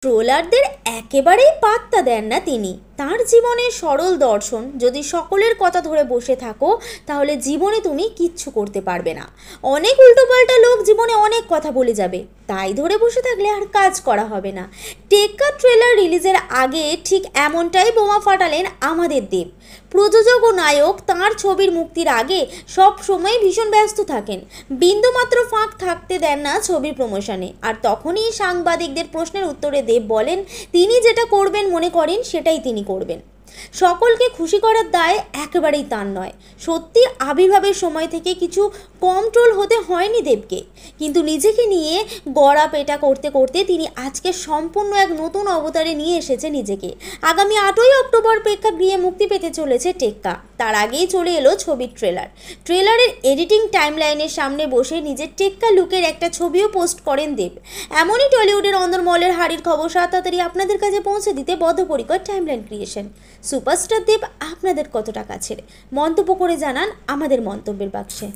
ট্রোলারদের একেবারেই পাত্তা দেন না তিনি। তার জীবনের সরল দর্শন, যদি সকলের কথা ধরে বসে থাকো তাহলে জীবনে তুমি কিচ্ছু করতে পারবে না। অনেক উল্টোপাল্টা লোক জীবনে অনেক কথা বলে যাবে, তাই ধরে বসে থাকলে আর কাজ করা হবে না। টেক্কা ট্রেলার রিলিজের আগে ঠিক এমনটাই বোমা ফাটালেন আমাদের দেব। প্রযোজক ও নায়ক তাঁর ছবির মুক্তির আগে সব সময় ভীষণ ব্যস্ত থাকেন, বিন্দুমাত্র ফাঁক থাকতে দেন না ছবির প্রমোশনে। আর তখনই সাংবাদিকদের প্রশ্নের উত্তরে দেব বলেন তিনি যেটা করবেন মনে করেন সেটাই তিনি করবেন। সকলকে খুশি করার দায় একেবারেই তার নয়। সত্যি আবির্ভাবের সময় থেকে কিছু কম ট্রোল হতে হয়নি দেবকে, কিন্তু নিজেকে নিয়ে গড়া পেটা করতে করতে তিনি আজকে সম্পূর্ণ এক নতুন অবতারে নিয়ে এসেছে নিজেকে। আগামী 8ই অক্টোবর প্রেক্ষাগৃহে মুক্তি পেতে চলেছে টেক্কা। তার আগেই চলে এলো ছবির ট্রেলারের এডিটিং টাইমলাইনের সামনে বসে নিজের টেক্কা লুকের একটা ছবিও পোস্ট করেন দেব। এমনই টলিউডের অন্দরমহলের হাড়ির খবর তাড়াতাড়ি আপনাদের কাছে পৌঁছে দিতে বদ্ধপরিকর টাইমলাইন ক্রিয়েশন। সুপারস্টার দেব আপনাদের কতটা কাছের? মন্তব্য করে জানান আমাদের মন্তব্যের বাক্সে।